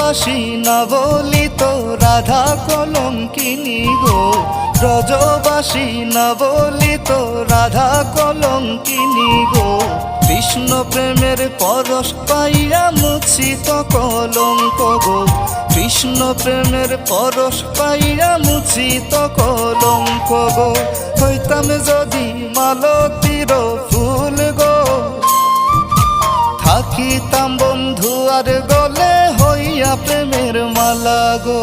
ব্রজবাসী না বলি তো রাধা কলঙ্কিনী গো, ব্রজবাসী না বলি তো রাধা কলঙ্কিনী গো। কৃষ্ণ প্রেমের পরশ পাইয়া মুছিত কলঙ্ক গো, কৃষ্ণ প্রেমের পরশ পাইয়া মুছিত কলঙ্ক গো। হইতাম যদি মালতীর ফুল গো, থাকিতাম বন্ধু আর গলে হইয়া প্রেমের মালা গো।